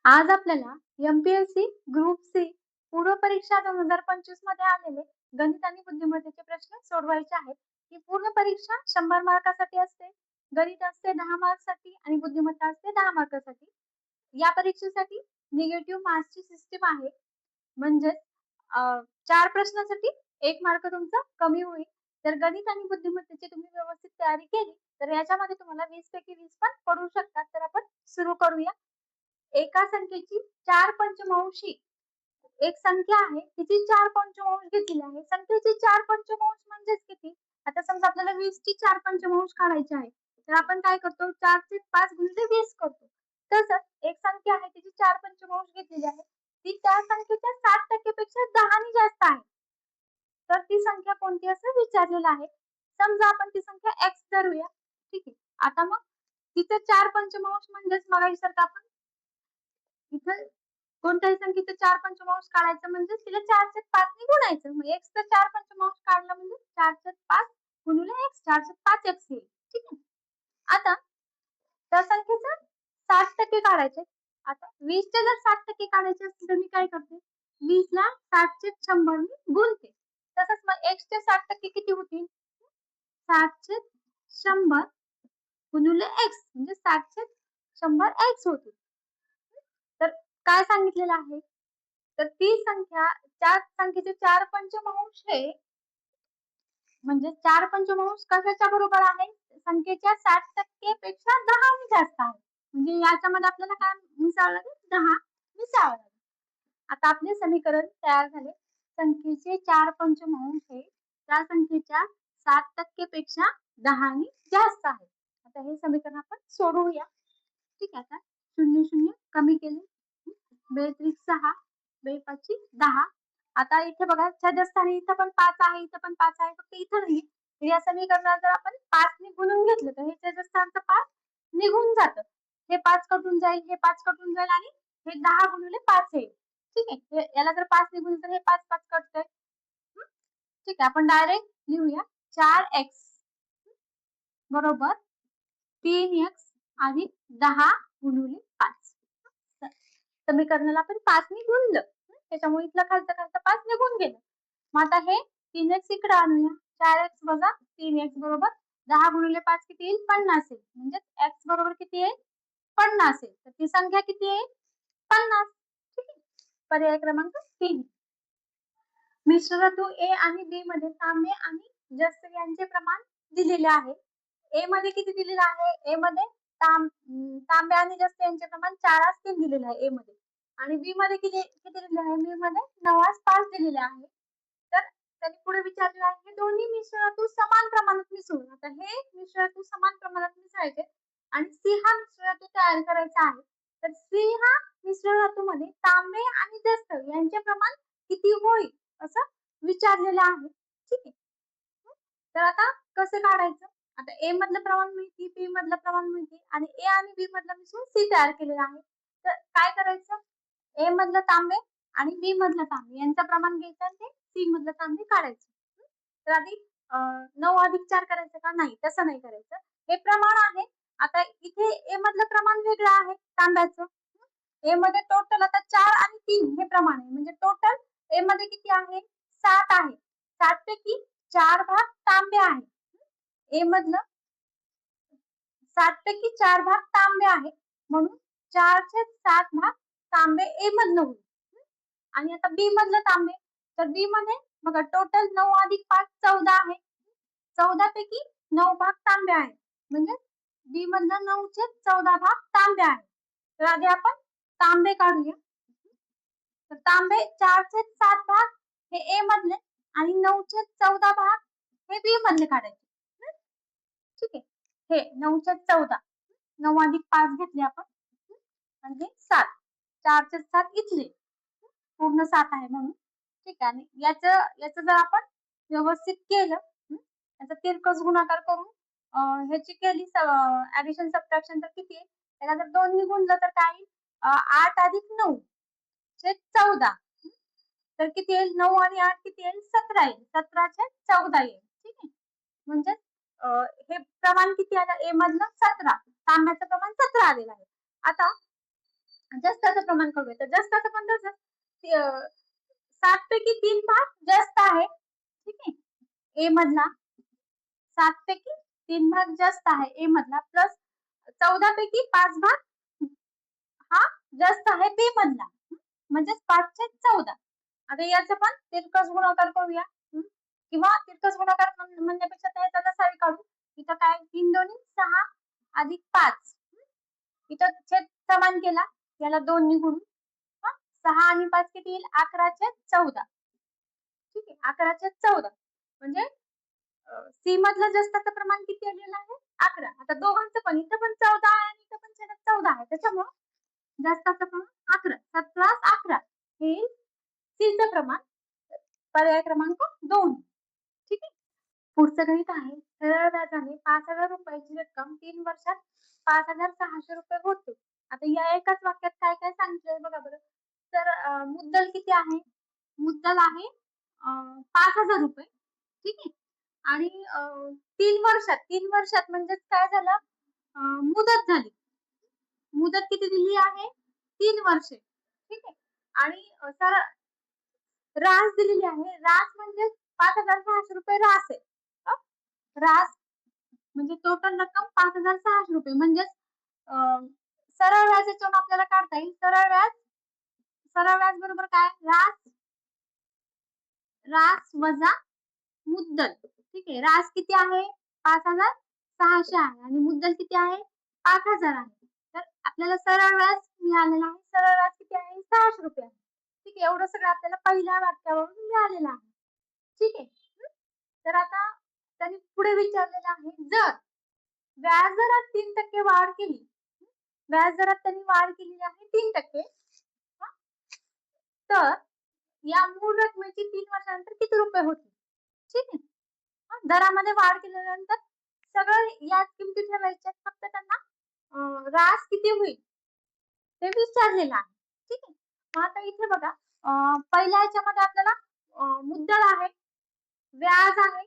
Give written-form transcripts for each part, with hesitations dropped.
आज आपल्याला MPSC, group C पूर्व परीक्षा 2025 मध्ये आलेले गणित आणि बुद्धिमत्तेचे प्रश्न सोडवायचे आहेत. ही पूर्ण परीक्षा 100 मार्कासाठी असते. गणित असते 10 मार्कसाठी आणि बुद्धिमत्ता असते 10 मार्कासाठी. या परीक्षेसाठी निगेटिव्ह मार्क्सची सिस्टीम आहे. म्हणजेच अ, 4 प्रश्नासाठी 1 मार्क तुमचा कमी होईल. जर गणित आणि बुद्धिमत्तेची तुम्ही व्यवस्थित तयारी केली, तर याच्यामध्ये तुम्हाला 20 पैकी 20 पण पडू शकतात. तर आपण सुरू करूया. एका संख्येची 4 पंचमांशी एक संख्या आहे, तिची 4 पंचमांश घेतलेली आहे. संख्येची 4 पंचमांश म्हणजेच किती? आता समजा आपल्याला 20 ची 4 पंचमांश काढायची आहे. तर आपण काय करतो? 4 चे 5 गुणिले 20 करतो. तसंच एक संख्या आहे, तिची 4 पंचमांश घेतलेली आहे. ती त्या संख्येच्या 60% पेक्षा 10 ने जास्त आहे. तर ती संख्या कोणती असं विचारलेलं आहे. समजा आपण ती संख्या x धरूया. ठीक आहे. आता मग तिचं 4 पंचमांश म्हणजेच मगाईसारखं आपण इथं कोणत्याही संख्येचं 4 पंचमांश काढायचं म्हणजे तिला 4/5 ने गुणायचं. मग x चा 4 पंचमांश काढला म्हणजे 4/5 गुणिले x 4/5x येईल. ठीक आहे. आता त्या संख्येचं 60% काढायचे. आता 20 चे जर 60% काढायचे असतील तर मी काय करते? 20 ला 60 चे 100 ने गुणते. तसंच मग x चे 60% किती होतील? 60 चे 100 गुणिले x म्हणजे 60 चे 100 x होतील. तर काय सांगितलेलं आहे? तर ती संख्या त्या संख्येचे 4 पंचमांश हे म्हणजे 4 पंचमांश कशाच्या बरोबर आहे? संख्येच्या 60% पेक्षा 10 ने जास्त आहे. म्हणजे याच्यामध्ये आपल्याला काय मिसळलं लागेल? 10 मिसळावं लागेल. आता आपले समीकरण तयार झाले. संख्येचे 4 पंचमांश हे त्या संख्येच्या 60% पेक्षा 10 ने जास्त आहे. आता हे समीकरण आपण सोडवूया. ठीक आहे. आता 0 0 कमी केले. 2 त्रिक 6, 2 पाची 10. आता इथे बघा छेदस्थानी इथं पण 5 आहे, इथं पण 5 आहे. फक्त इथं नाही. तर या समीकरणाला जर आपण 5 ने गुणून घेतलं तर हे छेदस्थानचं 5 निघून जातं. हे 5 कटून जाईल, हे 5 कटून जाईल आणि हे 10 गुणिले 5 येईल. ठीक आहे. याला जर 5 ने गुणलं तर हे 5 5 कटतंय. ठीक आहे. आपण डायरेक्ट लिहूया 4x बरोबर 3x अधिक 10 गुणिले 5. समीकरणाला आपण 5 ने गुणलं. त्याच्यामुळे इथलं खालचं 5 निघून गेलं. मग आता हे 3x इकडे आणूया. 4x वजा 3x बरोबर 10 गुणिले 5 किती येईल? 50 येईल. म्हणजे x बरोबर किती येईल? 50 येईल. तर ती संख्या किती येईल? 50. ठीक आहे. पर्याय क्रमांक 3. मिश्र धातू A आणि B मध्ये तांबे आणि जस्त यांचे प्रमाण दिलेले आहे. A मध्ये किती दिलेलं आहे? A मध्ये तांबे आणि जस्त यांचे प्रमाण 4:3 दिलेले आहे A मध्ये. आणि B मध्ये किती दिलेले आहे? B मध्ये 9:5 दिलेले आहे. तर त्यांनी पुढे विचारले आहे की दोन्ही मिश्र धातू समान प्रमाणात मिसळून. आता हे मिश्र धातू समान प्रमाणात मिसळायचे आणि C हा मिश्र धातू तयार करायचा आहे. तर C हा मिश्र धातूमध्ये तांबे आणि जस्त यांचे प्रमाण किती होईल असं विचारलेलं आहे. ठीक आहे. तर आता कसं काढायचं? आता A मधलं प्रमाण माहिती, B मधलं प्रमाण माहिती आणि A आणि B मधलं मिसळून C तयार केलेलं आहे. तर काय करायचं? A मधलं तांबे आणि B मधलं तांबे यांचं प्रमाण घ्यायचं आणि ते C मधलं तांबे काढायचं. तर आधी 9 अधिक 4 करायचं का? नाही, तसं नाही करायचं. हे प्रमाण आहे. आता इथे A मधलं प्रमाण वेगळं आहे तांब्याचं. A मध्ये टोटल आता 4 आणि 3 हे प्रमाण आहे. म्हणजे टोटल A मध्ये किती आहे? 7 आहे. 7 पैकी 4 भाग तांबे आहे. A मधलं 7 पैकी 4 भाग तांबे आहे. म्हणून 4/7 भाग तांबे A मधलं होईल. आणि आता B मधलं तांबे, तर B मध्ये बघा टोटल 9 अधिक 5 14 आहे. 14 पैकी 9 भाग तांबे आहे. म्हणजे B मधलं 9/14 भाग तांबे आहे. तर आधी आपण तांबे काढूया. तर तांबे 4/7 भाग हे A मधले आणि 9/14 भाग हे B मधले काढायचे. ठीक आहे. हे 9/14 9 अधिक 5 घेतले आपण म्हणजे 7. 4/7 इथले पूर्ण 7 आहे म्हणून. ठीक आहे. आणि याचं जर आपण व्यवस्थित केलं याचा तिरकस गुणाकार करून ह्याची केली ऍडिशन सबट्रॅक्शन तर किती आहे? याला जर 2 ने गुणलं तर काय येईल? 8 अधिक 9 छेद 14. तर किती येईल? 9 आणि 8 किती येईल? 17 येईल. 17/14 येईल. ठीक आहे. म्हणजे हे प्रमाण किती आलं? A मधलं 17. तांब्याचं प्रमाण 17 आलेलं आहे. आता जास्ताचं प्रमाण करूया. तर जास्ताचं पण तसंच 7 पैकी 3 भाग जास्त आहे. ठीक आहे. ए मधला 7 पैकी 3 भाग जास्त आहे ए मधला प्लस 14 पैकी 5 भाग हा जास्त आहे बी मधला. म्हणजेच 5 चे 14. आता याचा पण तिरकस गुणाकार करूया. किंवा तिरकस गुणाकार म्हणण्यापेक्षा त्याचा लसावी काढू. इथं काय 3 दोन्ही 6 अधिक 5. इथं छेद समान केला. याला 2 ने गुणू. 6 आणि 5 किती येईल? 11 छेद 14. ठीक आहे. 11 छेद 14. म्हणजे सी मधलं जास्ताचं प्रमाण किती आलेलं आहे? 11. आता दोघांचं पण इथं पण 14 आहे आणि इथं पण छेदात 14 आहे. त्याच्यामुळं जास्ताचं प्रमाण 11. 7 प्लस 11 हे सीचं प्रमाण. पर्याय क्रमांक 2. ठीक आहे. पुढचं गणित आहे. सरळ व्याजाने 5,000 रुपयाची रक्कम 3 वर्षात 5,600 रुपये होते. आता या एकाच वाक्यात काय काय सांगितलंय बघा बरं. तर मुद्दल किती आहे? मुद्दल आहे 5,000 रुपये. ठीक आहे. आणि 3 वर्षात म्हणजेच काय झालं? मुदत झाली. मुदत किती दिली आहे? 3 वर्षे. ठीक आहे. आणि रास दिलेली आहे. रास म्हणजे 5,600 रुपये रास आहे. हं? रास म्हणजे टोटल रक्कम 5,600 रुपये म्हणजेच सरळ व्याज याच्यावरून आपल्याला काढता येईल. सरळ व्याज बरोबर काय? रास वजा मुद्दल. ठीक आहे. रास किती आहे? 5,600 आहे आणि मुद्दल किती आहे? 5,000 आहे. तर आपल्याला सरळ व्याज मिळालेलं आहे. सरळ व्याज किती आहे? 600 रुपये आहे. ठीक आहे. एवढं सगळं आपल्याला पहिल्या वाक्यावरून मिळालेलं आहे. ठीक आहे. तर आता त्यांनी पुढे विचारलेलं आहे, जर व्याजदरात 3% वाढ केली. व्याजदरात त्यांनी वाढ केलेली आहे 3%. तर या मूळ रकमेची 3 वर्षानंतर किती रुपये होतील? ठीक आहे. दरामध्ये वाढ केल्यानंतर सगळं याच किमती ठेवायच्या. फक्त त्यांना रास किती होईल ते विचारलेलं आहे. ठीक आहे. मग आता इथे बघा पहिल्या ह्याच्यामध्ये आपल्याला मुद्दल आहे, व्याज आहे,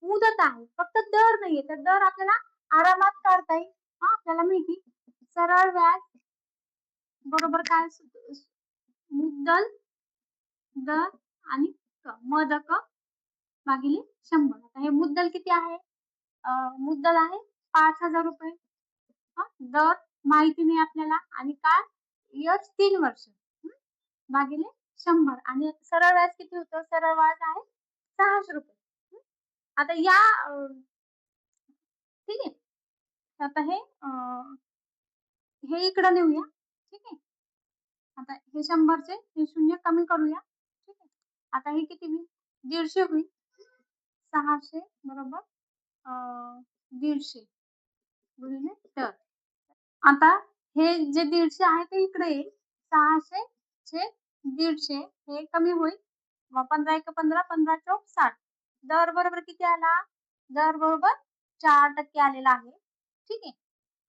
मुदत आहे. फक्त दर नाहीये. तर दर आपल्याला आरामात काढता येईल. आपल्याला माहिती सरळ व्याज बरोबर काय मुद्दल, दर आणि मदक भागिले 100. आता हे मुद्दल किती आहे? मुद्दल आहे 5,000 रुपये. दर माहिती नाही आपल्याला आणि काय? यश 3 वर्ष. भागिले 100 आणि सरळ व्याज किती होतं? सरळ व्याज आहे 600 रुपये. आता या ठीक आहे. आता हे इकडं नेऊया. ठीक आहे. आता हे 100चे हे शून्य कमी करूया. ठीक आहे. आता हे किती होईल? 150 होईल. 600 बरोबर 150 गुणिले दर. आता हे जे 150 आहे ते इकडे येईल. 600 छेद 150 हे कमी होईल. मग 15 एक 15, 15 चौक 60. दर बरोबर किती आला? दर बरोबर 4% आलेला आहे. ठीक आहे.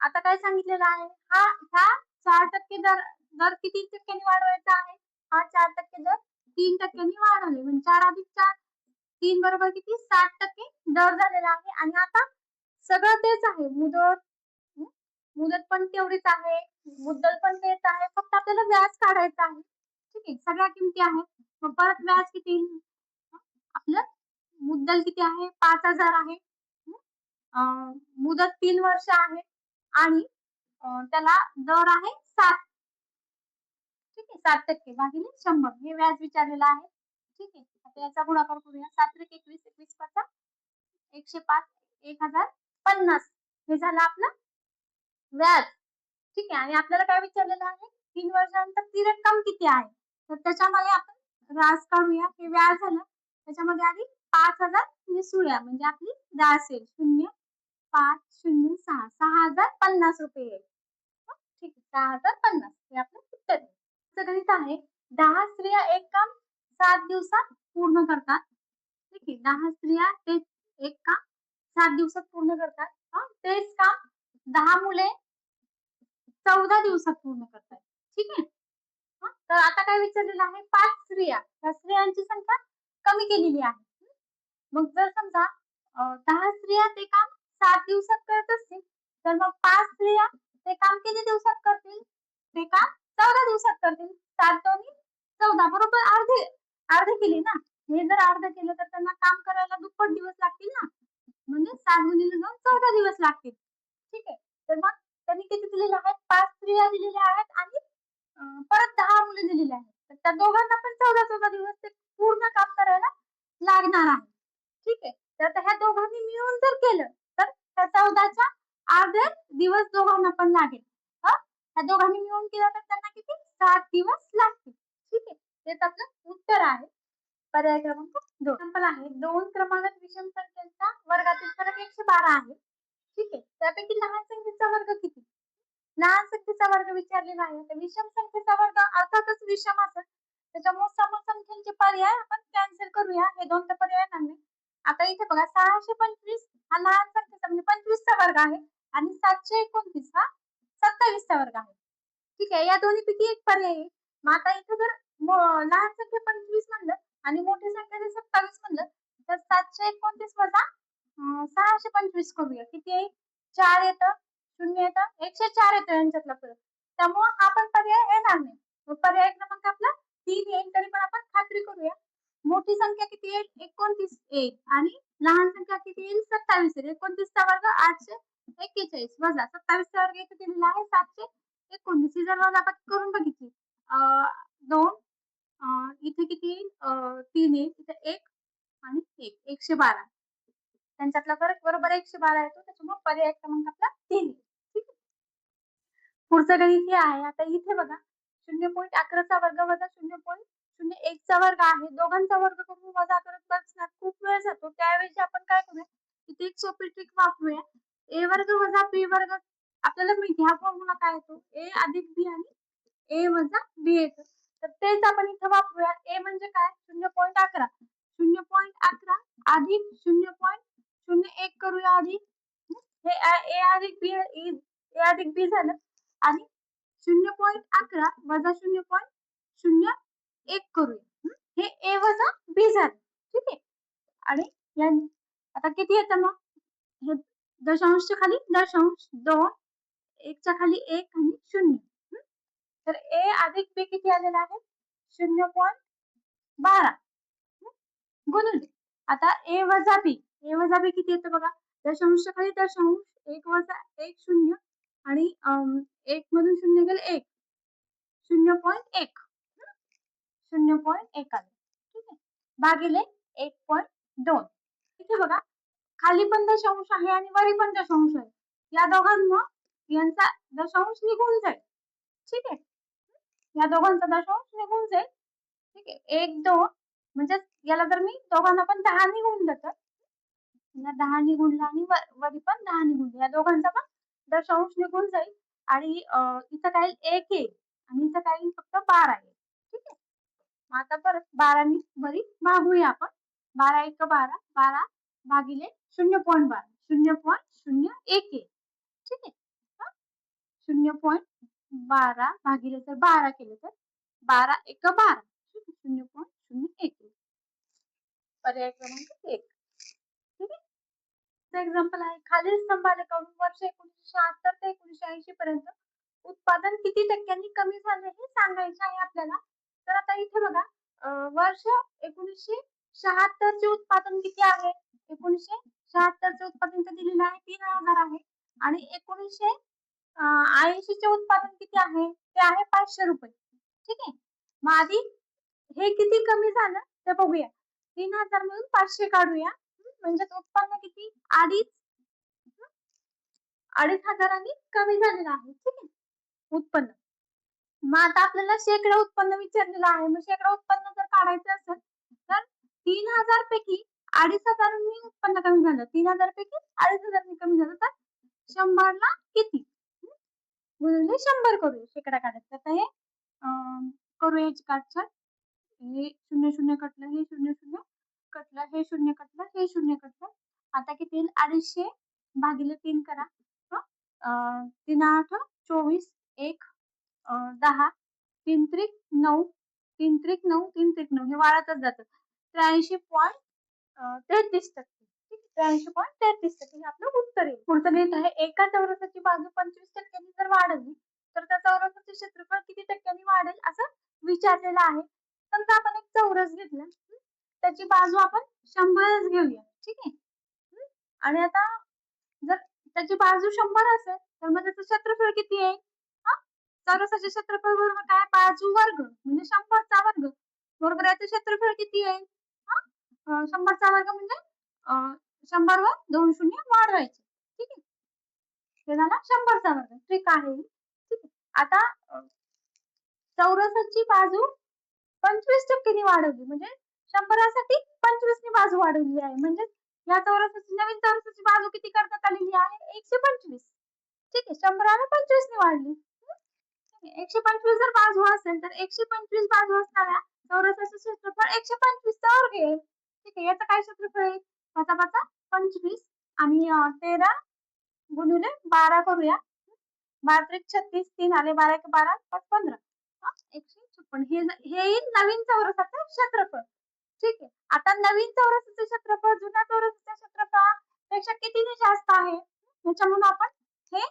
आता काय सांगितलेलं आहे? ह्या 4% दर दर किती टक्क्यांनी वाढवायचा आहे? हा 4% दर 3% वाढवले. म्हणजे 4 अधिक 4 3 बरोबर किती? 60% दर झालेला आहे आणि आता सगळं तेच आहे. मुदत पण तेवढीच आहे. मुद्दल पण तेच आहे. फक्त आपल्याला व्याज काढायचं आहे. ठीक आहे. सगळ्या किमती आहेत. मग परत व्याज किती? आपलं मुद्दल किती आहे? 5,000 आहे. मुदत 3 वर्ष आहे आणि त्याला दर आहे 7. ठीक आहे. 7% भागिले 100 हे व्याज विचारलेलं आहे. ठीक आहे. आता याचा गुणाकार करूया. 7 त्रिक 21, 21 पाचा 105, 1,050 हे झालं आपलं व्याज. ठीक आहे. आणि आपल्याला काय विचारलेलं आहे? 3 वर्षानंतर ती रक्कम किती आहे? तर त्याच्यामध्ये आपण रास काढूया. हे व्याज झालं. त्याच्यामध्ये आधी 5,000 मिसळूया म्हणजे आपली रास येईल. 0,506 6,050 रुपये येईल. ठीक आहे. 6,050 हे आपलं उत्तर आहे. गणित आहे. 10 स्त्रिया एक काम 7 दिवसात पूर्ण करतात. ठीक आहे. 10 स्त्रिया ते एक काम 7 दिवसात पूर्ण करतात. तेच काम 10 मुले 14 दिवसात पूर्ण करतात. ठीक आहे. तर आता काय विचारलेलं आहे? 5 स्त्रिया. त्या स्त्रियांची संख्या कमी केलेली आहे. मग जर समजा 10 स्त्रिया ते काम 7 दिवसात करत असतील, तर मग 5 स्त्रिया ते काम किती दिवसात करतील? ते काम 14 दिवसात करतील. 7 दोन्ही 14 बरोबर अर्धे अर्धे केले ना. हे जर अर्धे केलं तर त्यांना काम करायला दुप्पट दिवस लागतील ना. म्हणजे 7 गुणिले 2 14 दिवस लागतील. ठीक आहे. तर मग त्यांनी किती दिलेले आहेत? 5 स्त्रिया दिलेल्या आहेत आणि परत 10 मुली दिलेल्या आहेत. तर त्या दोघांना पण 14-14 दिवस ते पूर्ण काम करायला लागणार आहे. ठीक आहे. तर आता ह्या दोघांनी मिळून जर केलं, तर त्या 14च्या अर्धे दिवस दोघांना पण लागेल. हां? ह्या दोघांनी मिळून केलं तर त्यांना किती? 7 दिवस लागतील. ठीक आहे. तेच आपलं उत्तर आहे. पर्याय क्रमांक 2. एक्झाम्पल आहे. 2 क्रमांकात विषम संख्यांचा वर्गातील फरक 112 आहे. ठीक आहे. त्यापैकी लहान संख्येचा वर्ग किती? लहान संख्येचा वर्ग विचारलेला आहे. तर विषम संख्येचा वर्ग अर्थातच विषम असेल. त्याच्यामुळे समसंख्यांचे पर्याय आपण कॅन्सल करूया. हे 2 तर पर्याय येणार नाही. आता इथे बघा 625 हा लहान संख्येचा म्हणजे 25 चा वर्ग आहे आणि 729 हा 27 चा वर्ग आहे. ठीक आहे. या दोन्हीपैकी एक पर्याय आहे. मग आता इथे जर लहान संख्या 25 म्हणलं आणि मोठी संख्या जर 27 म्हणलं तर 729 वजा 625 करूया. किती येईल? 4 येतं, 0 येतं, 104 येतं यांच्यातला फरक. त्यामुळं हा पण पर्याय येणार नाही. मग पर्याय क्रमांक आपला 3 येईल. तरी पण आपण खात्री करूया. मोठी संख्या किती येईल? 29 येईल आणि लहान संख्या किती येईल? 27 येईल. 29 चा वर्ग 841 वजा 27 चा वर्ग इथे दिलेला आहे 729. ही जर वजाबाकी करून बघितली 2 इथे किती येईल? 3 येईल. इथे 1 आणि 1 112. त्यांच्यातला फरक बरोबर 112 येतो. त्याच्यामुळे पर्याय क्रमांक आपला 3 येईल. ठीक आहे. पुढचं गणित हे आहे. आता इथे बघा 0.11 चा वर्ग वजा 0.01 चा वर्ग आहे. दोघांचा वर्ग करून वजा करत बसण्यात खूप वेळ जातो. त्याऐवजी आपण काय करूया? इथे एक सोपी ट्रिक वापरूया. a वर्ग वजा b वर्ग आपल्याला माहिती हा फॉर्म्युला काय येतो? a अधिक b आणि a वजा b येतो. तर तेच आपण इथे वापरूया. a म्हणजे काय? 0.11 0.11 अधिक 0.01 करूया आधी. हे a अधिक b a अधिक b झालं आणि 0.11 वजा 0.01 करूया. हे a वजा b झालं. ठीक आहे. आणि या आता किती येतं मग? हे दशांशच्या खाली दशांश 2, 1 च्या खाली 1 आणि 0. तर a अधिक b किती आलेला आहे? 0.12 गुणिले आता a वजा b. a वजा b किती येतं बघा? दशांशच्या खाली दशांश 1 वजा 1 0 आणि 1 मधून 0 गेले 1 0.1 0.1 आलं. ठीक आहे. भागिले 1.2. इथे बघा खाली पण दशांश आहे आणि वरी पण दशांश आहे. या दोघांना यांचा दशांश निघून जाईल. ठीक आहे. या दोघांचा दशांश निघून जाईल. ठीक आहे. 1 2 म्हणजे याला जर मी दोघांना पण 10 ने गुणलं तर या 10 ने गुणलं आणि वरी पण 10 ने गुणलं. या दोघांचा पण दशांश निघून जाईल आणि इथं काय येईल 1 येईल आणि इथं काय येईल फक्त 12 येईल. ठीक आहे. मग आता परत 12 नी वरी भागूया आपण. 12 1 12 12 भागिले 0.12 0.01 येईल. ठीक आहे. हां. 0.12 भागिले जर 12 केलं तर 12 1 12 0.01 येईल. पर्याय क्रमांक 1. ठीक आहे. एक्झाम्पल आहे. खालील स्तंभालेखावरून वर्ष 1976 ते 1980 पर्यंत उत्पादन किती टक्क्यांनी कमी झाले हे सांगायचे आहे आपल्याला. तर आता इथे बघा वर्ष 1976 चे उत्पादन किती आहे? 1976 चे उत्पादन इथे दिलेलं आहे 3000 आहे आणि 1980 चे उत्पादन किती आहे? ते आहे ₹500. ठीक आहे. मग आधी हे किती कमी झालं ते बघूया. 3000 मधून 500 काढूया. म्हणजे उत्पन्न किती? अडीच 2500 कमी झालेलं आहे. ठीक आहे. उत्पन्न. मग आता आपल्याला शेकडा उत्पन्न विचारलेलं आहे. मग शेकडा उत्पन्न जर काढायचं असेल तर 3000 पैकी 2500 उत्पन्न कमी झालं. 3000 पैकी 2500 कमी झालं तर 100 ला किती? गुणिले 100 करूया शेकडा काढायचा. आता हे करूया याची काटछाट. हे 0 0 कटलं, हे 0 0 कटलं, हे 0 कटलं, हे 0 कटलं. आता किती येईल? 250 भागिले 3 करा. हं. 3 8 24 1 10 3 त्रिक 9 3 त्रिक 9 3 त्रिक 9 हे वाढतच जातं. 83.33% ठीक आहे. 83.33% हे आपलं उत्तर आहे. पुढचं गणित आहे. एका चौरसाची बाजू 25% जर वाढवली तर त्या चौरसाचे क्षेत्रफळ किती टक्क्यांनी वाढेल असं विचारलेलं आहे. समजा आपण एक चौरस घेतला, त्याची बाजू आपण 100च घेऊया, ठीक आहे. आणि आता जर त्याची बाजू 100 असेल, तर मग त्याचं क्षेत्रफळ किती आहे? हां, चौरसाचे क्षेत्रफळ बरोबर काय? बाजू वर्ग म्हणजे 100चा वर्ग बरोबर याचं क्षेत्रफळ किती आहे? हां, 100चा वर्ग म्हणजे 100 वर 2 शून्य वाढवायचे. ठीक आहे. हे झाला 100चा वर्ग. ट्रिक आहे ही. ठीक आहे. आता चौरसाची बाजू 25% नी वाढवली म्हणजे 100साठी 25 नी बाजू वाढवली आहे. म्हणजे या चौरसाची नवीन चौरसाची बाजू किती करण्यात आलेली आहे? 125. ठीक आहे. 100 25 नी वाढली. 125 जर बाजू असेल तर 125 बाजू असणाऱ्या चौरसाचं क्षेत्रफळ 125 चा वर्ग आहे. ठीक आहे. याचं काय क्षेत्रफळ आहे? 5 25 आणि 13 गुणिले 12 करूया. 12 त्रिक 36, 3 आले 12 एक 12, 5 15. 156. हे येईल नवीन चौरसाचं क्षेत्रफळ. ठीक आहे. आता नवीन चौरसाचं क्षेत्रफळ जुन्या चौरसाच्या क्षेत्रफळापेक्षा कितीने जास्त आहे? त्याच्यामुळे आपण हे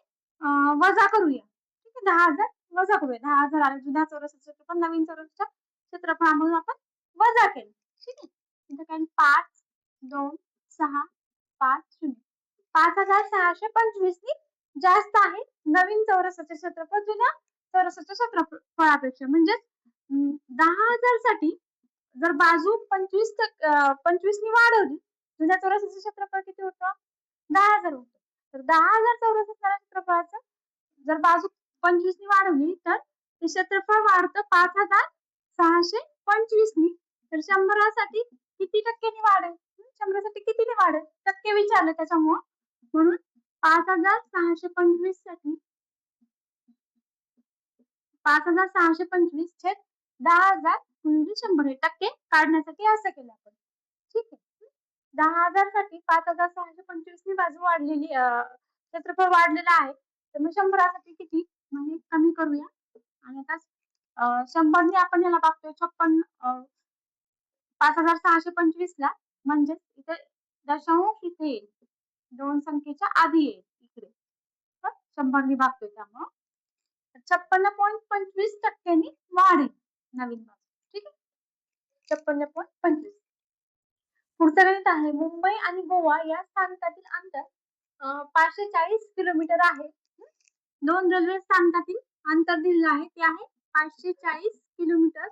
वजा करूया. ठीक आहे. 10,000 वजा करूया. 10,000 आले जुन्या चौरसाचं क्षेत्रफळ नवीन चौरसाच्या क्षेत्रफळामधून आपण वजा केलं. ठीक आहे. इथं काय 5, 2, 6, 5, 0. 5,625 नी जास्त आहे नवीन चौरसाचे क्षेत्रफळ जुन्या चौरसाच्या क्षेत्रफळापेक्षा. म्हणजेच 10,000 साठी जर बाजू 25 नी वाढवली, जुन्या चौरसाचं क्षेत्रफळ किती होतं? 10,000 होतं. तर 10,000 चौरस असणाऱ्या क्षेत्रफळाचं जर बाजू 25 नी वाढवली तर ते क्षेत्रफळ वाढतं 5,625 नी. तर 100 साठी किती टक्क्यांनी वाढेल? 100 साठी कितीने वाढेल? टक्के विचारले त्याच्यामुळं. म्हणून 5,625 साठी 5,625 छेद 10,000 गुणिले 100 हे टक्के काढण्यासाठी असं केलं आपण. ठीक आहे. 10,000 साठी 5,625 नी बाजू वाढलेली क्षेत्रफळ वाढलेलं आहे. तर मग 100 साठी किती? म्हणजे कमी करूया. आणि आता 100 ने आपण याला टाकतोय 5,625 ला म्हणजे इथे दशांश इथे येईल. 2 संख्येच्या आधी येईल इकडे. 100 ने भागतोय त्यामुळं 56.25% वाढेल नवीन बाजू. ठीक आहे. 56.25. पुढचं गणित आहे मुंबई आणि गोवा या स्थानकातील अंतर 540 किलोमीटर आहे. 2 रेल्वे स्थानकातील अंतर दिलेलं आहे ते आहे 540 किलोमीटर.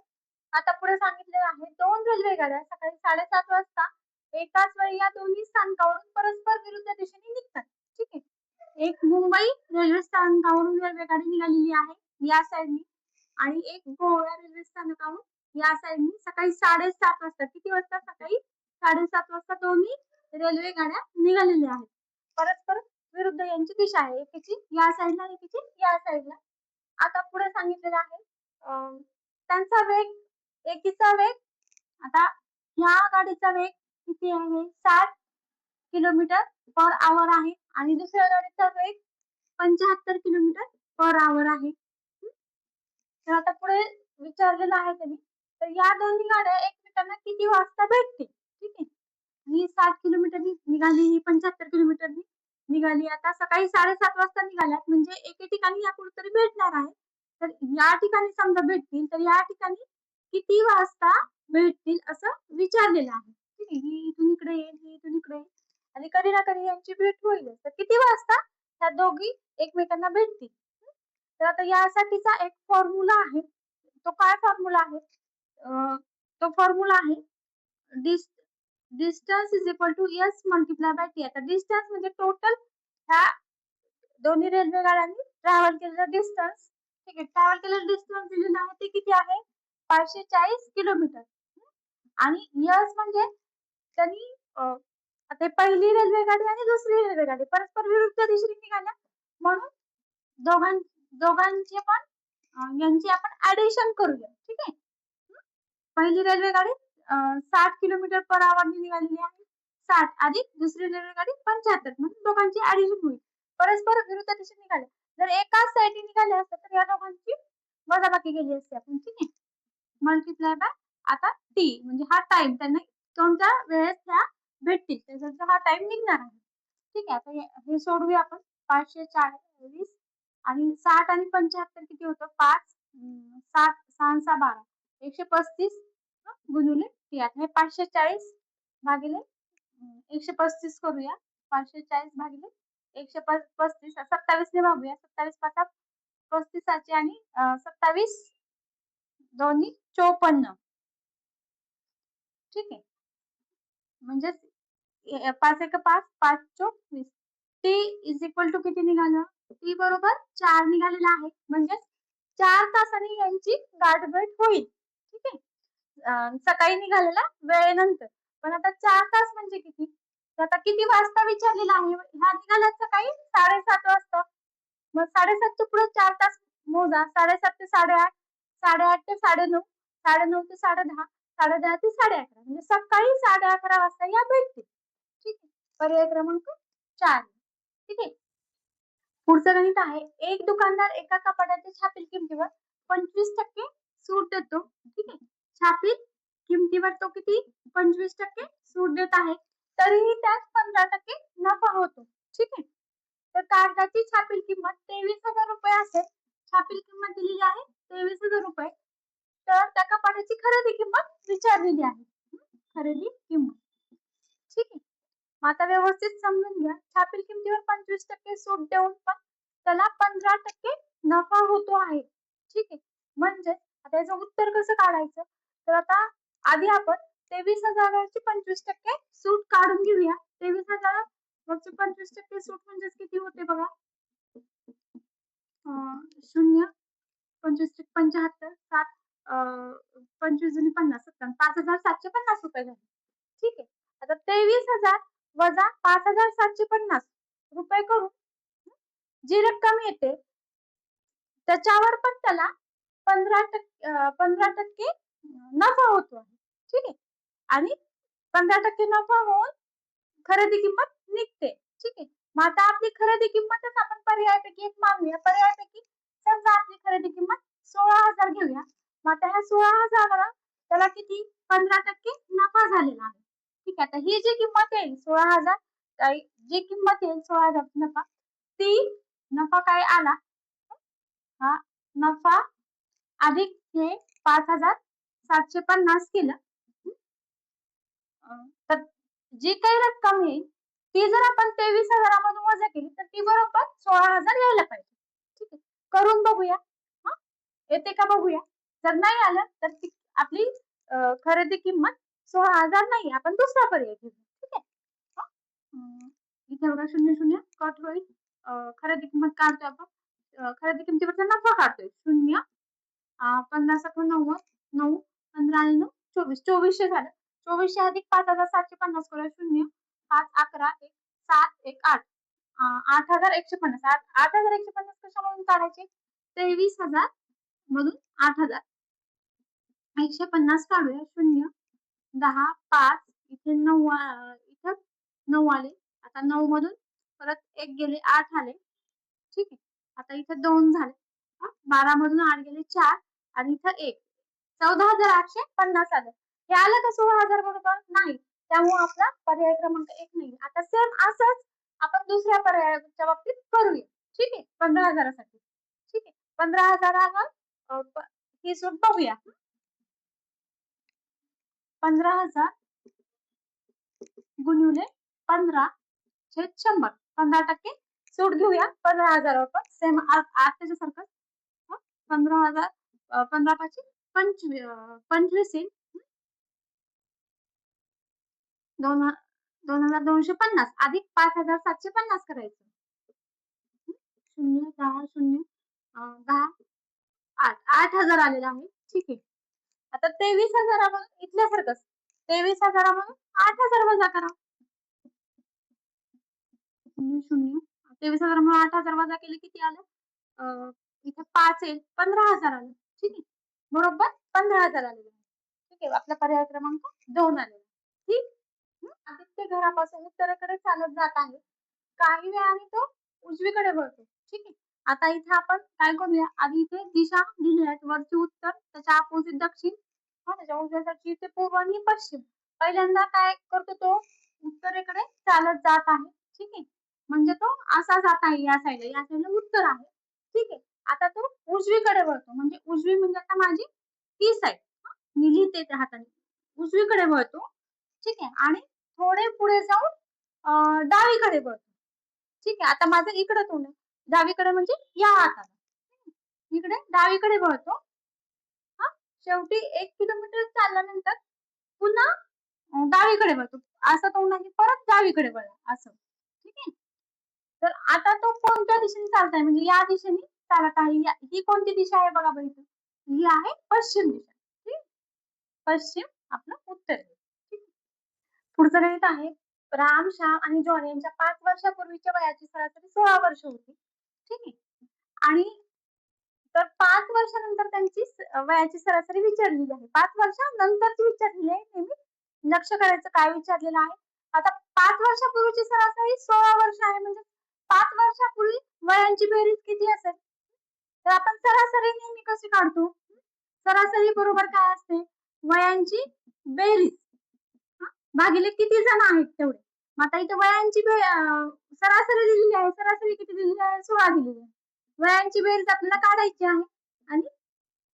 आता पुढे सांगितलेलं आहे 2 रेल्वे गाड्या सकाळी 7:30 वाजता एकाच वेळी या दोन्ही स्थानकावरून परस्पर विरुद्ध दिशेने निघतात. ठीक आहे. एक मुंबई रेल्वे स्थानकावरून रेल्वे गाडी निघालेली आहे या साईडनी आणि एक गोवा रेल्वे स्थानकावरून या साईडनी सकाळी 7:30 वाजता. किती वाजता? सकाळी 7:30 वाजता दोन्ही रेल्वे गाड्या निघालेल्या आहेत. परस्पर विरुद्ध यांची दिशा आहे. एकीची या साईडला एकीची या साईडला. आता पुढे सांगितलेलं आहे त्यांचा वेग एकीचा वेग आता ह्या गाडीचा वेग किती आहे? 60 किलोमीटर पर आवर आहे आणि दुसऱ्या गाडीचा वेग 75 किलोमीटर पर आवर आहे. तर आता पुढे विचारलेलं आहे त्यांनी तर या दोन्ही गाड्या एकमेकांना किती वाजता भेटतील? ठीक आहे. ही 60 किलोमीटर निघाली, ही 75 किलोमीटर निघाली. आता सकाळी 7:30 वाजता निघाल्यात म्हणजे एके ठिकाणी या कुठेतरी भेटणार आहे. तर या ठिकाणी समजा भेटतील तर या ठिकाणी किती वाजता भेटतील असं विचारलेलं आहे. ठीक आहे. ही इथून इकडे येईल, ही इथून इकडे येईल आणि कधी ना कधी यांची भेट होईल. तर किती वाजता त्या दोघी एकमेकांना भेटतील? तर आता यासाठीचा एक फॉर्म्युला आहे. तो काय फॉर्म्युला आहे? तो फॉर्म्युला आहे distance is equal to s multiply by t. आता डिस्टन्स म्हणजे टोटल ह्या दोन्ही रेल्वे गाड्यांनी ट्रॅव्हल केलेलं डिस्टन्स. ठीक आहे. ट्रॅव्हल केलेलं डिस्टन्स दिलेलं आहे ते किती आहे? 540 किलोमीटर. आणि एस म्हणजे त्यांनी आता पहिली रेल्वे गाडी आणि दुसरी रेल्वे गाडी परस्पर विरुद्ध दिशेने निघाल्या म्हणून दोघांचे पण यांची आपण ऍडिशन करूया. ठीक आहे. पहिली रेल्वे गाडी 60 किलोमीटर पर आवर निघालेली आहे. 60 अधिक दुसरी रेल्वे गाडी 75 म्हणून दोघांची ऍडिशन होईल. परस्पर विरुद्ध दिशेने निघाले. जर एकाच साईडने निघाले असते तर या दोघांची वजाबाकी केली असते आपण. ठीक आहे. मल्टिप्लाय बाय आता टी म्हणजे हा टाइम त्यांना कोणत्या वेळेस त्या भेटतील त्याचा हा टाइम निघणार आहे. ठीक आहे. आता हे सोडूया आपण 540 आणि 60 आणि 75 किती होतं? 5 7 6 6 12 135 गुणिले टी. आता हे 540 भागिले 135 करूया. 540 भागिले 135 27 ने भागूया. 27 पाचा 35 आणि 27 दोन्ही 54. ठीक आहे. म्हणजे 5 एक 5 5 चोक 20. टी इज इक्वल टू किती निघालं? टी बरोबर 4 निघालेलं आहे. म्हणजे 4 तासांनी यांची गाठभेट होईल. ठीक आहे. सकाळी निघालेला वेळेनंतर. पण आता 4 तास म्हणजे किती? तर आता किती वाजता विचारलेलं आहे? ह्या निघाल्यात सकाळी 7:30 वाजता. मग 7:30 च्या पुढे 4 तास मोजा. 7:30 ते 8:30, 8:30 ते 9:30, 9:30 ते 10:30, 10:30 ते 11:30. म्हणजे सकाळी 11:30 वाजता या भेटतील. ठीक आहे. पर्याय क्रमांक 4. ठीक आहे. पुढचं गणित आहे. एक दुकानदार एका कपाटाच्या छापील किमतीवर 25% सूट देतो. ठीक आहे. छापील किमतीवर तो किती 25% सूट देत आहे. तरीही त्यात 15% नफा होतो. ठीक आहे. तर कागदाची छापील किंमत 23,000 रुपये असेल. छापील किंमत दिलेली आहे 23,000 रुपये. तर त्या कपाटाची खरेदी किंमत विचारलेली आहे. खरेदी किंमत. ठीक आहे. आता व्यवस्थित समजून घ्या. छापील किमतीवर 25% सूट देऊन पण त्याला 15% नफा होतो आहे. ठीक आहे. म्हणजे आता याचं उत्तर कसं काढायचं? तर आता आधी आपण 23,000ची 25% सूट काढून घेऊया. 23,000 वरची 25% सूट म्हणजे किती होते बघा. 0 25 75 7 25 आणि 50 5,750 रुपये झाले. ठीक आहे. आता 23,000 वजा 5,750 रुपये करून जी रक्कम येते त्याच्यावर पण त्याला 15% नफा होतो. ठीक आहे. आणि 15% नफा होऊन खरेदी किंमत निघते. ठीक आहे. मग आता आपली खरेदी किंमतच आपण पर्यायापैकी एक मानूया. पर्यायापैकी समजा आपली खरेदी किंमत 16,000 घेऊया. मग आता ह्या 16,000 त्याला किती 15% नफा झालेला आहे. ठीक आहे. आता ही जी किंमत येईल 16,000 जी किंमत येईल 16,000 नफा ती नफा काय आला हा नफा अधिक हे 5,750 केलं. तर जी काही रक्कम येईल ती जर आपण 23,000 वजा केली तर ती बरोबर 16,000 यायला पाहिजे. ठीक आहे. करून बघूया. येते का बघूया. जर नाही आलं तर ती आपली खरेदी किंमत 16,000 नाही. आपण दुसरा पर्याय घेऊ. ठीक आहे. इथे बघा 0 कट होईल. खरेदी किंमत काढतोय आपण. खरेदी किमतीवरचा नफा काढतोय. 0 50 90 9 15 आणि 9 24 2400 झालं. 2400 अधिक 5,750 करूया. 0 5 11 1 7 1 8 8,150 8,150 कशामधून काढायचे 23,000 मधून 8,150 काढूया. 0 10 5 इथे 9 इथं 9 आले. आता 9 मधून परत 1 गेले 8 आले. ठीक आहे. आता इथं 2 झाले. 12 मधून 8 गेले 4 आणि इथं 1 14,850 आलं. हे आलं का 16,000 बरोबर? नाही. त्यामुळे आपला पर्याय क्रमांक 1 नाही. आता सेम असंच आपण दुसऱ्या पर्यायाच्या बाबतीत करूया. ठीक आहे. 15,000साठी. ठीक आहे. 15,000 ही सूट बघूया. 15,000 गुणिले 15 छेद 100 15% सूट घेऊया 15,000 पण सेम आताच्या सारखं 15,000 15 पाचशे 25 येईल. 2,250 अधिक 5,750 करायचं. 0 10 0 10 8 8,000 आलेला आहे. ठीक आहे. आता 23,000 इथल्यासारखंच 23,000 8,000 वजा करा. 0 23,000 8,000 वजा केले किती आलं? इथे 5 येईल 15,000 आलं. ठीक आहे. बरोबर 15,000 आलेलं आहे. ठीक आहे. आपला पर्याय क्रमांक 2 आलेला. ठीक. आदित्य घरापासून उत्तरेकडे चालत जात आहे. काही वेळाने तो उजवीकडे वळतो. ठीक आहे. आता इथे आपण काय करूया आधी इथे दिशा दिली आहे वरची उत्तर त्याच्या अपोजिट दक्षिण त्याच्या उजव्यासाठी इथे पूर्व आणि पश्चिम. पहिल्यांदा काय करतो तो उत्तरेकडे चालत जात आहे. ठीक आहे. म्हणजे तो असा जात आहे या साईडला उत्तर आहे. ठीक आहे. आता तो उजवीकडे वळतो म्हणजे उजवी म्हणजे आता माझी ही साईड. मी लिहिते त्या हाताने. उजवीकडे वळतो. ठीक आहे आणि थोडे पुढे जाऊन डावीकडे वळतो. ठीक आहे. आता माझं इकडं तोंड आहे. डावीकडे म्हणजे या हाताला. इकडे डावीकडे वळतो. हां. शेवटी 1 किलोमीटर चालल्यानंतर पुन्हा डावीकडे वळतो. असं तोंड नाही परत डावीकडे वळला असं. ठीक आहे. तर आता तो कोणत्या दिशेने चालत आहे म्हणजे या दिशेने चालत आहे. ही कोणती दिशा आहे बघा बरं इथे. ही आहे पश्चिम दिशा. ठीक. पश्चिम आपलं उत्तर. ठीक. पुढचं गणित आहे. राम, श्याम आणि जॉन यांच्या 5 वर्षापूर्वीच्या वयाची सरासरी 16 वर्ष होती. ठीक आहे. आणि तर 5 वर्षानंतर त्यांची वयाची सरासरी विचारलेली आहे. 5 वर्षानंतरची विचारलेली आहे. नेहमी लक्ष करायचं काय विचारलेलं आहे. आता 5 वर्षापूर्वीची सरासरी 16 वर्ष आहे म्हणजे 5 वर्षापूर्वी वयांची बेरीज किती असेल? तर आपण सरासरी नेहमी कशी काढतो? सरासरी बरोबर काय असते? वयांची बेरीज भागिले किती जण आहेत तेवढे. मग आता इथे वयांची सरासरी दिलेली आहे. सरासरी किती दिलेली आहे? 16 दिलेली आहे. वयांची बेरीज आपल्याला काढायची आहे आणि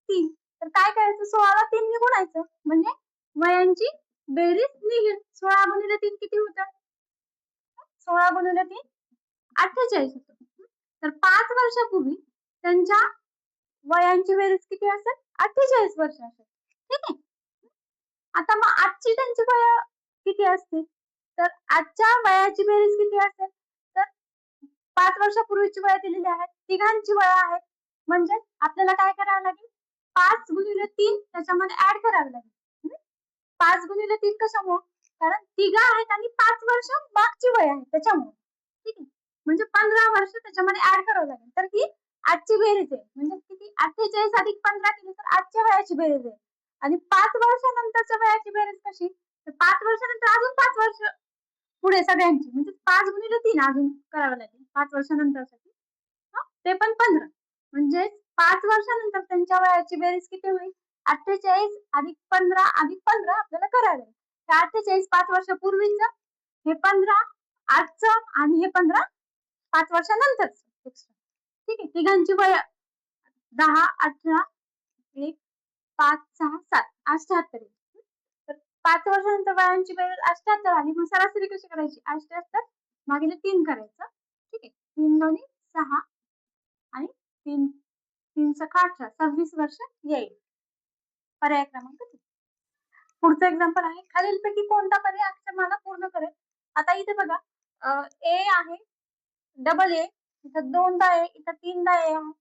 3. तर काय करायचं 16 ला 3 ने गुणायचं म्हणजे वयांची बेरीज निघेल. 16 गुणिले 3 किती होतं? 16 गुणिले 3 48 होतं. तर 5 वर्षापूर्वी त्यांच्या वयांची बेरीज किती असेल? 48 वर्ष असेल. ठीक आहे. आता मग आजची त्यांची वय किती असतील? तर आजच्या वयाची बेरीज किती असेल? तर 5 वर्षापूर्वीची वय दिलेली आहे. तिघांची वय आहेत. म्हणजे आपल्याला काय करावं लागेल? 5 गुणिले 3 त्याच्यामध्ये ऍड करावं लागेल. 5 गुणिले 3 कशामुळं? कारण तिघं आहेत आणि 5 वर्ष मागची वय आहे त्याच्यामुळे. ठीक आहे. म्हणजे 15 वर्ष त्याच्यामध्ये ऍड करावं लागेल. तर ही आजची बेरीज आहे. म्हणजे किती 48 अधिक 15 केली तर आजच्या वयाची बेरीज आहे. आणि 5 वर्षानंतरच्या वयाची बेरीज कशी? तर 5 वर्षानंतर अजून 5 वर्ष पुढे सगळ्यांची म्हणजे 5 गुणिले 3 अजून करावं लागेल 5 वर्षानंतरसाठी. ते पण 15 म्हणजे 5 वर्षानंतर त्यांच्या वयाची बेरीज किती होईल? 48 अधिक 15 अधिक 15 आपल्याला करावं लागेल. तर 48 5 वर्षापूर्वीचं, हे 15 आजचं आणि हे 15 5 वर्षानंतरचं एक्स्ट्रा. ठीक आहे. तिघांची वय 10, 18, 1, 5, 6, 7 78 तर 5 वर्षानंतर वयांची बेरीज 78 आली. मग सरासरी कशी करायची? 78 भागिले 3 करायचं. ठीक आहे. 3 दोन्ही 6 आणि 3 3 सखा 18 26 वर्ष येईल. पर्याय क्रमांक 3. पुढचं एक्झाम्पल आहे. खालीलपैकी कोणता पर्याय अक्षरमाला पूर्ण करेल? आता इथे बघा ए आहे, डबल ए, इथं 2दा ए, इथं 3दा ए आहे,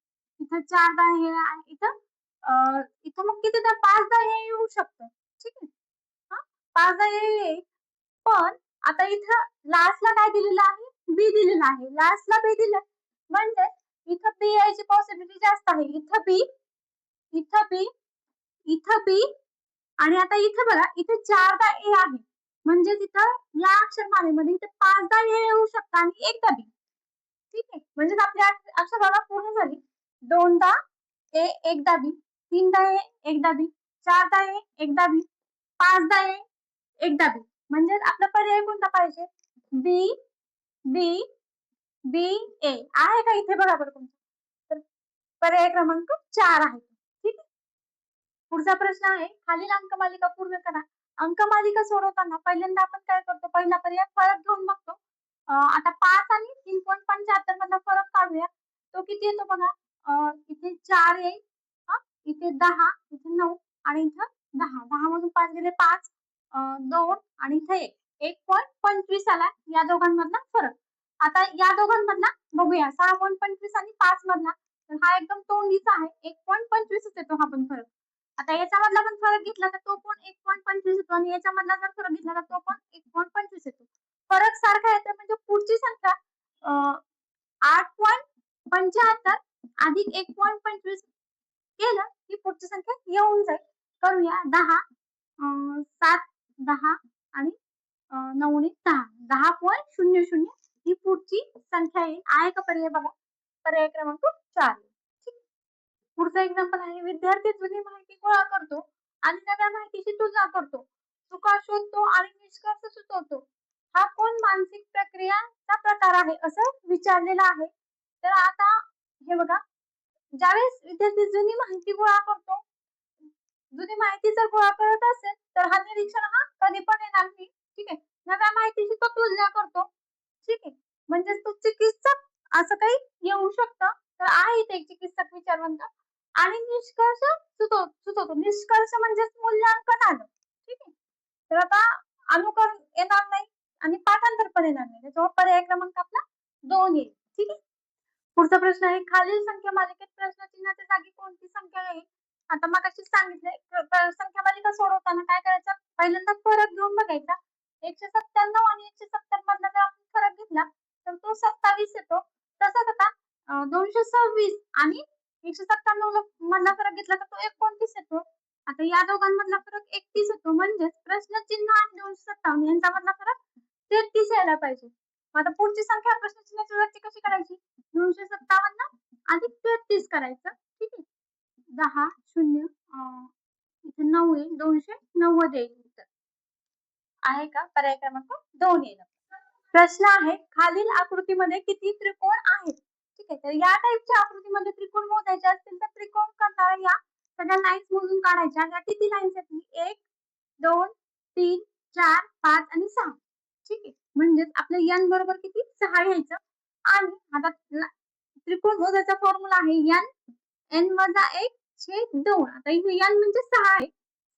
इथं 4दा ए आहे, इथं मग कितीदा 5दा ए येऊ शकतं. ठीक आहे. हां, 5दा ए येईल. पण आता इथं लास्टला काय दिलेलं आहे? बी दिलेलं आहे. लास्टला बी दिलं म्हणजे इथं बी यायची पॉसिबिलिटी जास्त आहे. इथं बी, इथं बी, इथं बी आणि आता इथं बघा इथे 4दा ए आहे. म्हणजे तिथं या अक्षरमालेमध्ये इथे 5दा ए येऊ शकतं आणि 1दा बी. ठीक आहे. म्हणजे आपली अक्षरमाला पूर्ण झाली. 2दा ए, 1दा बी, 3दा ए, 1दा बी, 4दा ए, 1दा बी, 5दा ए, 1दा बी. म्हणजे आपला पर्याय कोणता पाहिजे? बी, बी, बी, ए. आहे का इथे बघा बरं तुमचं? तर पर्याय क्रमांक 4 आहे. ठीक आहे. पुढचा प्रश्न आहे. खालील अंकमालिका पूर्ण करा. अंकमालिका सोडवताना पहिल्यांदा आपण काय करतो? पहिला पर्याय फरक घेऊन बघतो. आता 5 आणि 3.75 मधला फरक काढूया. तो किती येतो बघा. इथे 4 येईल. हां, इथे 10, इथे 9 आणि इथं 10. 10 मधून 5 गेले 5, 2 आणि इथे 1. 1.25 आला या दोघांमधला फरक. आता या दोघांमधला बघूया 6.25 आणि 5 मधला. तर हा एकदम तोंडीचा आहे. 1.25च येतो हा पण फरक. आता याच्यामधला पण फरक घेतला तर तो पण 1.25 येतो आणि याच्यामधला जर फरक घेतला तर तो पण 1.25 येतो. फरक सारखा येतो म्हणजे पुढची संख्या 8.75 अधिक 1.25 केलं की पुढची संख्या येऊन जाईल. करूया 10, 7, 10 आणि 9 ने 10. 10.00 ही पुढची संख्या येईल. आहे का पर्याय बघा. पर्याय क्रमांक 4. पुढचा एक्झाम्पल आहे. विद्यार्थी जुनी माहिती गोळा करतो आणि नव्या माहितीची तुलना करतो. चुका शोधतो आणि निष्कर्ष सुचवतो. हा कोण मानसिक प्रक्रियाचा प्रकार आहे असं विचारलेलं आहे. तर आता हे बघा ज्यावेळेस विद्यार्थी जुनी माहिती गोळा करतो, जुनी माहिती जर गोळा करत असेल, तर हा निरीक्षण हा कधी पण येणार नाही. ठीक आहे. नव्या माहितीशी तो तुलना करतो. ठीक आहे. म्हणजे तो चिकित्सक असं काही येऊ शकतं. तर आहे ते चिकित्सक विचारवंत आणि निष्कर्ष सुचवतो. निष्कर्ष म्हणजेच मूल्यांकन आलं. ठीक आहे. तर आता अनुकरण येणार नाही आणि पाठांतर पण येणार नाही. त्याच्यावर पर्याय क्रमांक आपला 2 येईल. ठीक आहे. पुढचा प्रश्न आहे, खालील संख्या मालिकेत प्रश्नचिन्हाच्या जागी कोणती संख्या येईल? आता मगाशीच सांगितलंय संख्या मालिका सोडवताना काय करायचं, पहिल्यांदा फरक घेऊन बघायचा. 197 आणि 170 मधला जर आपण फरक घेतला तर तो 27 येतो. तसंच आता 226 आणि 197 मधला फरक घेतला तर तो 29 येतो. आता या दोघांमधला फरक 31 येतो. म्हणजेच प्रश्नचिन्ह आणि 257 यांचा मधला फरक 33 यायला पाहिजे. आता पुढची संख्या प्रश्नचिन्हाच्या वरती कशी करायची? 257 अधिक 33 करायचं. ठीक आहे. 10 0 इथे 9 येईल, 290 येईल उत्तर. आहे का? पर्याय क्रमांक 2 येईल. प्रश्न आहे, खालील आकृतीमध्ये किती त्रिकोण आहेत? ठीक आहे. तर या टाईपच्या आकृतीमध्ये त्रिकोण मोजायचे असतील तर त्रिकोण करणाऱ्या या सगळ्या लाईन्स मोजून काढायच्या. या किती लाईन्स आहेत? 1 2 3 4 5 आणि 6. ठीक आहे. म्हणजेच आपल्या n बरोबर किती? 6 घ्यायचं आणि आता त्रिकोण मोजायचा फॉर्म्युला आहे n वजा 1 छेद 2. आता इथे n म्हणजे 6 आहे.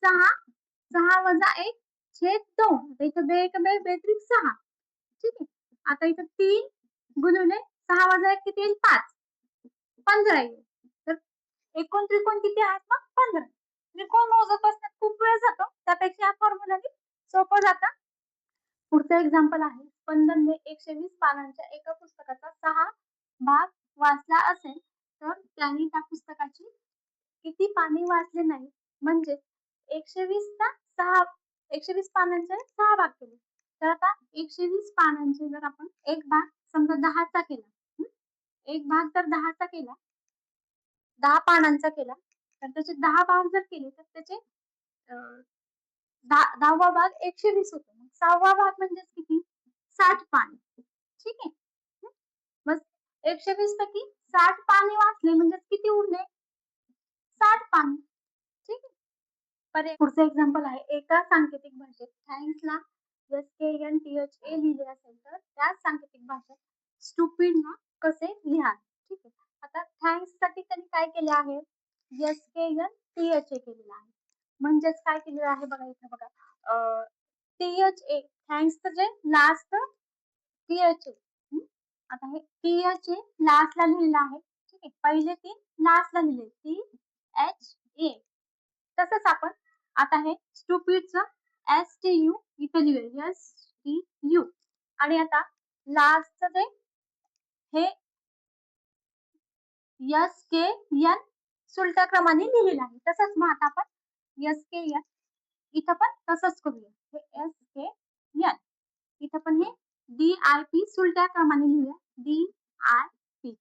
6 6 वजा 1 छेद 2. आता इथे बेत्रिक 6. ठीक आहे. आता इथं 3 गुणिले 6 वजा 1 किती येईल? 5. 15 येईल. तर एकूण त्रिकोण किती आहेत मग? 15. त्रिकोण मोजत असण्यात खूप वेळ जातो. त्यापेक्षा या फॉर्म्युलाने सोपं जातं. पुढचं एक्झाम्पल आहे, स्पंदनने 120 पानांच्या एका पुस्तकाचा 6 भाग वाचला असेल तर त्यांनी त्या पुस्तकाची किती पाने वाचले नाही? म्हणजे 120 पानांचे 6 भाग केले. तर आता 120 पानांचे जर आपण एक भाग समजा 10चा केला. एक भाग जर 10चा केला, 10 पानांचा केला, तर त्याचे 10 भाग जर केले तर त्याचे 10वा भाग 120 होतो. मग 6वा भाग म्हणजे किती? 60 पाने. ठीक आहे. मग 120 पैकी 60 पाने वाचले म्हणजे किती उरले? 60 पाने. ठीक आहे. पुढचं एक्झाम्पल आहे, एका सांकेतिक भाषेत थँक्सला SKNTHA लिहिले असेल तर त्याच सांकेतिक भाषेत स्टुपिडला कसे लिहाल? ठीक आहे. आता थँक्स साठी त्यांनी काय केले आहे? SKNTHA केलेलं आहे. म्हणजेच काय केलेलं आहे बघा इथे बघा. THA थँक्सचं जे लास्ट THA. आता हे THA लास्टला लिहिलेलं आहे. ठीक आहे. पहिले 3 लास्टला लिहिले. THA. तसंच आपण आता हे स्टुपिडचं STU इथे लिहिलंय. STU आणि आता लास्टचं जे हे SKN सुलट्या क्रमाने लिहिलेलं आहे. तसंच मग आता आपण SKN इथं पण तसंच करूया. हे SKN इथं पण हे DIP सुलट्या क्रमाने लिहूया. DIP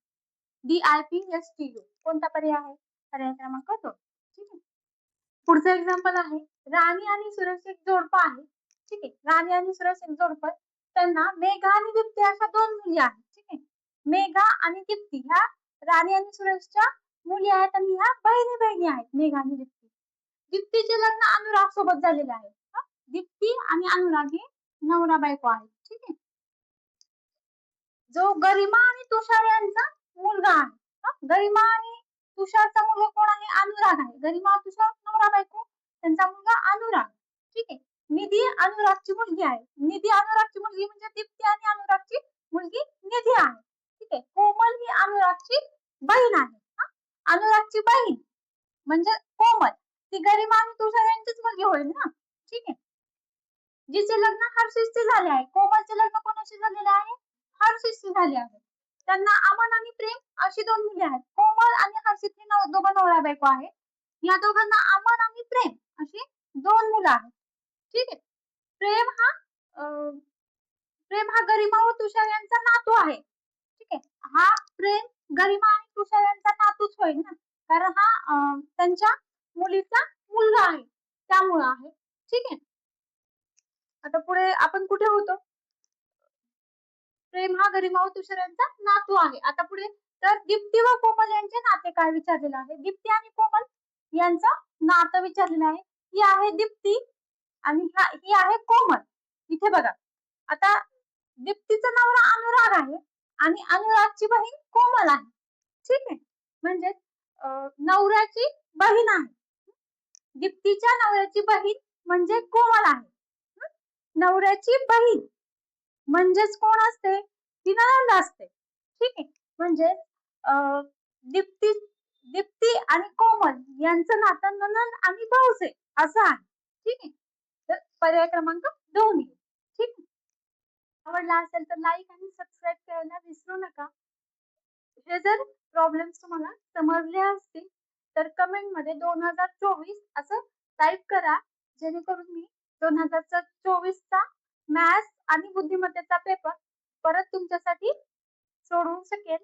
DIPSTU कोणता पर्याय आहे? पर्याय क्रमांक 2. ठीक आहे. पुढचं एक्झाम्पल आहे, राणी आणि सुरेश एक जोडपं आहे. ठीक आहे. राणी आणि सुरेश एक जोडपं, त्यांना मेघा आणि दीप्ती अशा 2 मुली आहेत. ठीक आहे. मेघा आणि दीप्ती ह्या राणी आणि सुरेशच्या मुली आहेत आणि ह्या बहिणी आहेत. मेघा आणि दीप्ती. दीप्तीचे लग्न अनुराग सोबत झालेले आहे. दीप्ती आणि अनुराग हे नवरा बायको आहेत. ठीक आहे. जो गरिमा आणि तुषार यांचा मुलगा आहे. गरिमा आणि तुषारचा मुलगा कोण आहे? अनुराग आहे. गरिमा तुषार नवरा बायको, त्यांचा मुलगा अनुराग. ठीक आहे. निधी अनुरागची मुलगी आहे. निधी अनुरागची मुलगी म्हणजे दीप्ती आणि अनुरागची मुलगी निधी आहे. ठीक आहे. कोमल ही अनुरागची बहीण आहे. अनुरागची बहीण म्हणजे कोमल, ती गरिमा आणि तुषार यांचीच मुलगी होईल ना. ठीक आहे. जिचे लग्न हर्षिसचे झाले आहे. कोमलचे लग्न कोणाशी झालेले आहे? हर्षिसशी झाले आहे. त्यांना अमन आणि प्रेम अशी 2 मुले आहेत. कोमल आणि हर्षित हे दोघं नवरा बायको आहेत. या दोघांना अमन आणि प्रेम अशी 2 मुलं आहेत. ठीक आहे. प्रेम हा गरिमा व तुषार यांचा नातू आहे. ठीक आहे. हा प्रेम गरिमा आणि तुषार यांचा नातूच होईल ना, कारण हा त्यांच्या मुलीचा मुलगा आहे त्यामुळे आहे. ठीक आहे. आता पुढे आपण कुठे होतो? प्रेम हा गरिमा व तुषार यांचा नातू आहे. आता पुढे तर दीप्ती व कोमल यांचे नाते काय विचारलेलं आहे. दीप्ती आणि कोमल यांचं नातं विचारलेलं आहे. ही आहे दीप्ती आणि ही आहे कोमल. इथे बघा, आता दीप्तीचा नवरा अनुराग आहे आणि अनुरागची बहीण कोमल आहे. ठीक आहे, म्हणजे नवऱ्याची बहीण आहे. दीप्तीच्या नवऱ्याची बहीण म्हणजे कोमल आहे. नवऱ्याची बहीण म्हणजेच कोण असते, ती नणंद असते. ठीक आहे, म्हणजे दीप्ती दीप्ती आणि कोमल यांचं नातं नणंद आणि भाऊचे असं आहे. ठीक आहे, तर पर्याय क्रमांक 2. ठीक आहे, आवडला असेल तर लाईक आणि सबस्क्राईब करायला विसरू नका. हे जर प्रॉब्लेम्स तुम्हाला समजले असतील तर कमेंट मध्ये 2024 असं टाईप करा, जेणेकरून मी 2024 चा मॅथ्स आणि बुद्धिमत्तेचा पेपर परत तुमच्यासाठी सोडवू शकेल.